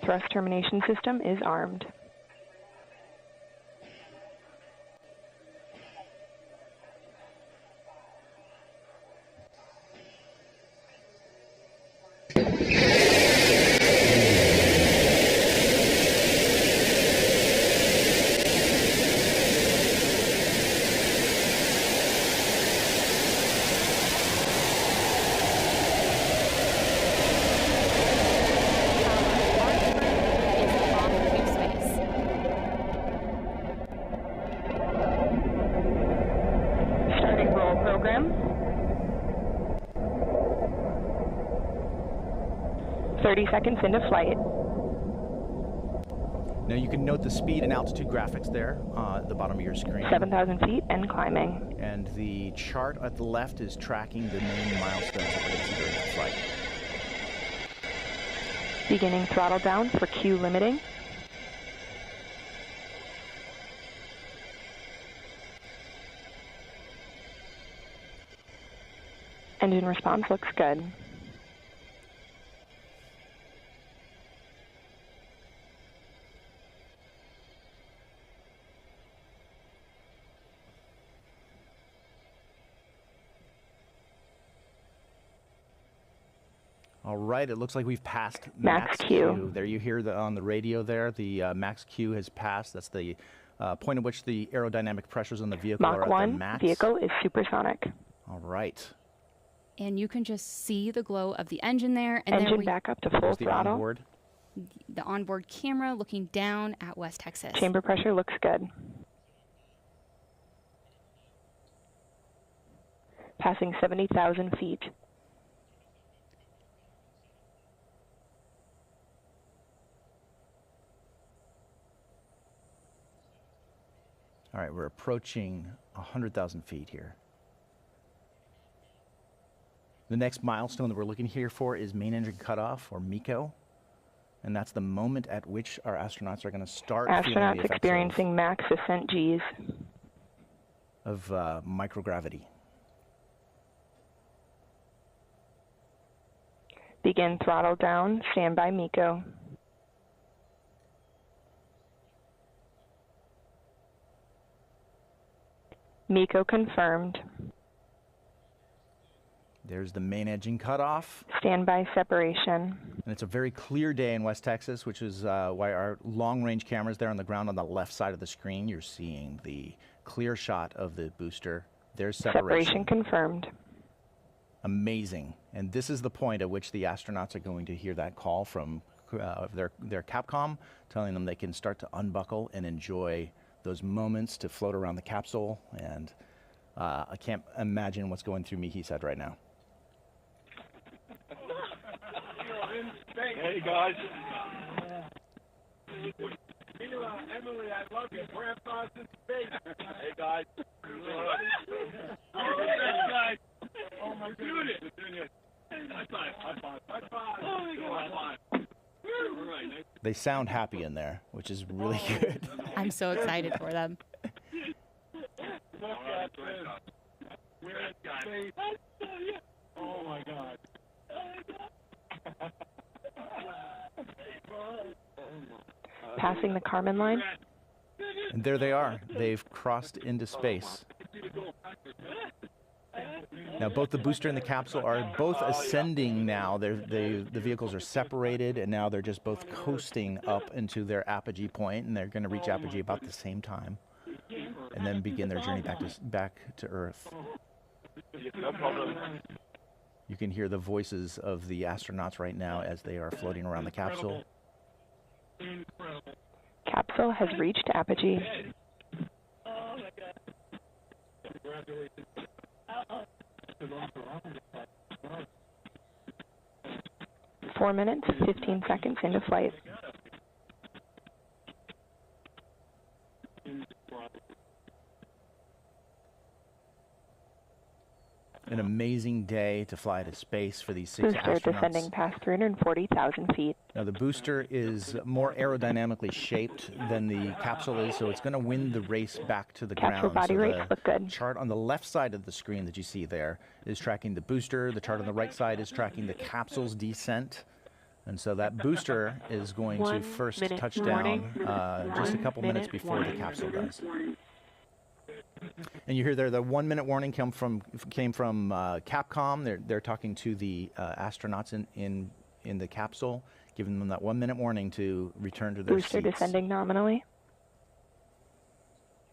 Thrust termination system is armed. Starting roll program. 30 seconds into flight. Now you can note the speed and altitude graphics there at the bottom of your screen. 7,000 feet and climbing. And the chart at the left is tracking the main milestones that we're going to see during the flight. Beginning throttle down for Q limiting. Engine response looks good. All right, it looks like we've passed Max Q. There you hear on the radio there, the Max Q has passed. That's the point at which the aerodynamic pressures on the vehicle are Mach at 1, their max. vehicle is supersonic. All right. And you can just see the glow of the engine there. And Engine there we, back up to full There's the throttle. onboard. the onboard camera looking down at West Texas. Chamber pressure looks good. Passing 70,000 feet. All right, we're approaching 100,000 feet here. The next milestone that we're looking here for is main engine cutoff, or MECO. And that's the moment at which our astronauts are going to start feeling the Astronauts effects experiencing max ascent Gs. of microgravity. Begin throttle down, standby MECO. MECO confirmed. There's the main engine cutoff. Standby separation. And it's a very clear day in West Texas, which is why our long-range cameras there on the ground on the left side of the screen, you're seeing the clear shot of the booster. There's separation. Separation confirmed. Amazing. And this is the point at which the astronauts are going to hear that call from their Capcom, telling them they can start to unbuckle and enjoy those moments to float around the capsule. And I can't imagine what's going through me, he said right now. Hey guys. Emily, I love you. Grandpa's in space. Hey guys. Oh my goodness. High five. High five. High five. High five. They sound happy in there, which is really good. I'm so excited for them. Look at this. We're in space. Oh my God. Passing the Kármán line. And there they are. They've crossed into space. Now, both the booster and the capsule are both ascending now. The vehicles are separated, and now they're just both coasting up into their apogee point, and they're going to reach apogee about the same time, and then begin their journey back to Earth. No problem. You can hear the voices of the astronauts right now as they are floating around the capsule. Capsule has reached apogee. Oh my God. Congratulations. 4 minutes, 15 seconds into flight. An amazing day to fly to space for these 6 Booster astronauts. descending past 340,000 feet. Now, the booster is more aerodynamically shaped than the capsule is, so it's going to win the race back to the Capsule ground. body So rates the look good. chart on the left side of the screen that you see there is tracking the booster. The chart on the right side is tracking the capsule's descent. And so that booster is going to 1 first minute touch warning. down just a couple minutes before the capsule does. And you hear there the 1 minute warning came from Capcom. They're talking to the astronauts in the capsule, giving them that 1 minute warning to return to their Booster seats. descending nominally.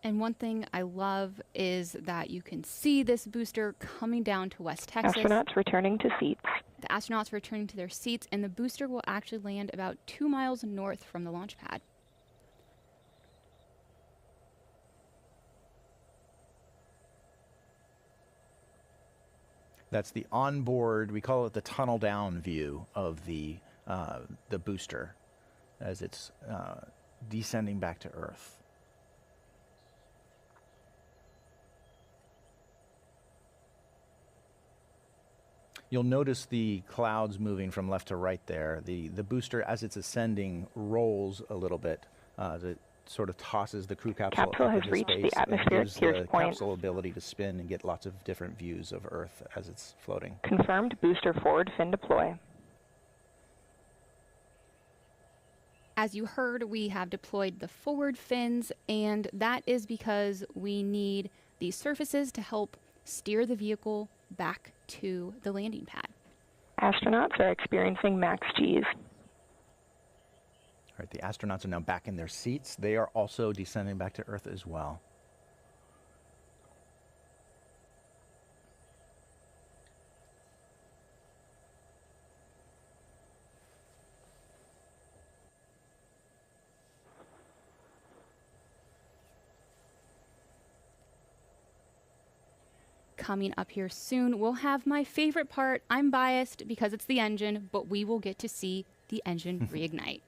And one thing I love is that you can see this booster coming down to West Texas. Astronauts returning to seats. The astronauts returning to their seats, and the booster will actually land about 2 miles north from the launch pad. That's the onboard, we call it the tunnel down view of the booster as it's descending back to Earth. You'll notice the clouds moving from left to right there. The booster, as it's ascending, rolls a little bit. It sort of tosses the crew capsule Capsule up has into reached the space and atmospheric gives pierce the point. capsule ability to spin and get lots of different views of Earth as it's floating. Confirmed booster forward fin deploy. As you heard, we have deployed the forward fins, and that is because we need these surfaces to help steer the vehicle back to the landing pad. Astronauts are experiencing max Gs. All right, the astronauts are now back in their seats. They are also descending back to Earth as well. Coming up here soon, we'll have my favorite part. I'm biased because it's the engine, but we will get to see the engine reignite.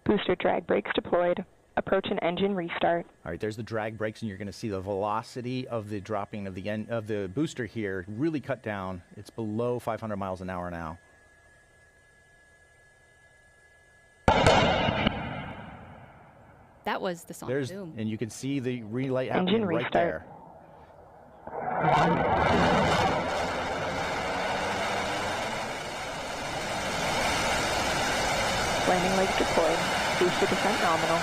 Booster drag brakes deployed. Approach an engine restart. All right, there's the drag brakes, and you're going to see the velocity of the dropping of the booster here really cut down. It's below 500 miles an hour now. That was the song. There's, Boom. and you can see the relight happening Engine right restart. there. Landing legs deployed. Booster descent nominal.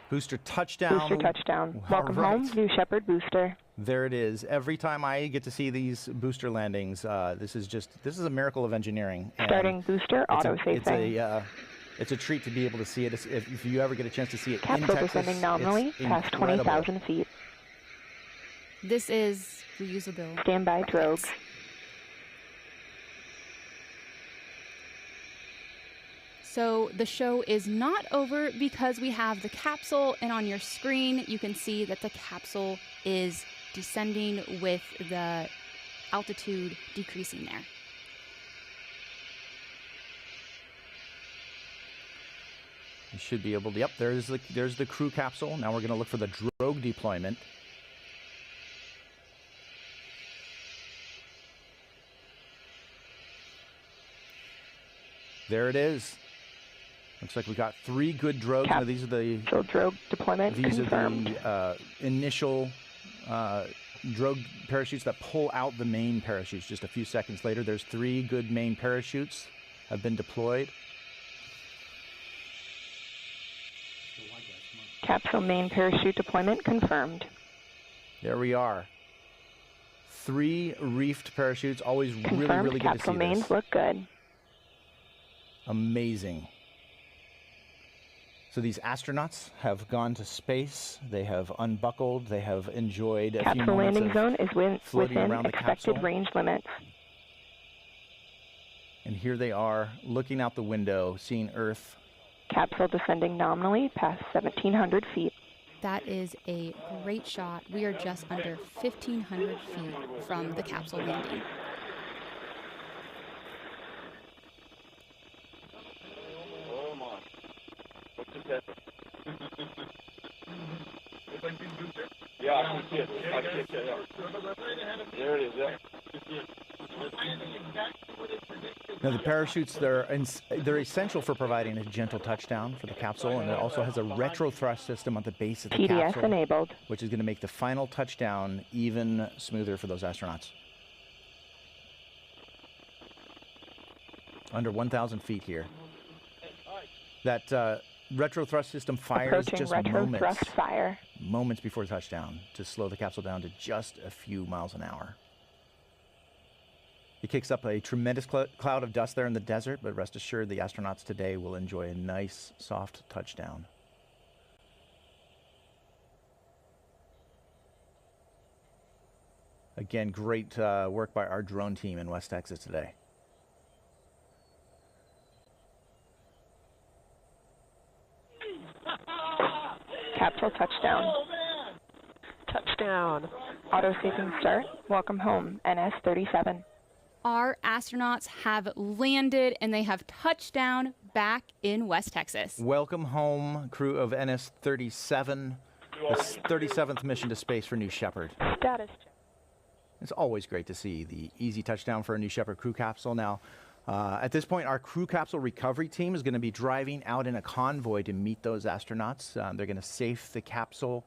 Booster touchdown. Booster touchdown. All Welcome right. home, new Shepard booster. There it is. Every time I get to see these booster landings, this is a miracle of engineering. And Starting booster auto-safing. It's a treat to be able to see it. If you ever get a chance to see it in Capsule Texas, descending nominally it's past incredible. 20,000 feet. This is reusable. Standby drogues. So the show is not over because we have the capsule, and on your screen you can see that the capsule is descending with the altitude decreasing there. You should be able to, yep, there's the crew capsule. Now we're going to look for the drogue deployment. There it is. Looks like we got 3 good drogues. Now these are the So drogue deployment confirmed. are the initial drogue parachutes that pull out the main parachutes just a few seconds later. There's 3 good main parachutes have been deployed. Capsule main parachute deployment confirmed. There we are. 3 reefed parachutes. Always Confirmed. really good to Capsule see mains this. look good. Amazing. So these astronauts have gone to space. They have unbuckled. They have enjoyed a few Capsule moments landing of zone is floating within around the expected capsule. range limits. And here they are looking out the window, seeing Earth. Capsule descending nominally past 1,700 feet. That is a great shot. We are just under 1,500 feet from the capsule landing. Oh my. What's that? Yeah, I can see it. I can see it, yeah. There it is, yeah. Now the parachutes, they're essential for providing a gentle touchdown for the capsule, and it also has a retro thrust system on the base of the TDS capsule, enabled. which is going to make the final touchdown even smoother for those astronauts. Under 1,000 feet here. That retro thrust system fires Approaching just retro thrust fire. moments before touchdown to slow the capsule down to just a few miles an hour. It kicks up a tremendous cloud of dust there in the desert, but rest assured the astronauts today will enjoy a nice, soft touchdown. Again, great work by our drone team in West Texas today. Capsule touchdown. Touchdown. Auto-saving start. Welcome home, NS-37. Our astronauts have landed and they have touched down back in West Texas. Welcome home, crew of NS-37, the 37th mission to space for New Shepard. Status check. It's always great to see the easy touchdown for a New Shepard crew capsule. Now, at this point, our crew capsule recovery team is going to be driving out in a convoy to meet those astronauts. They're going to safe the capsule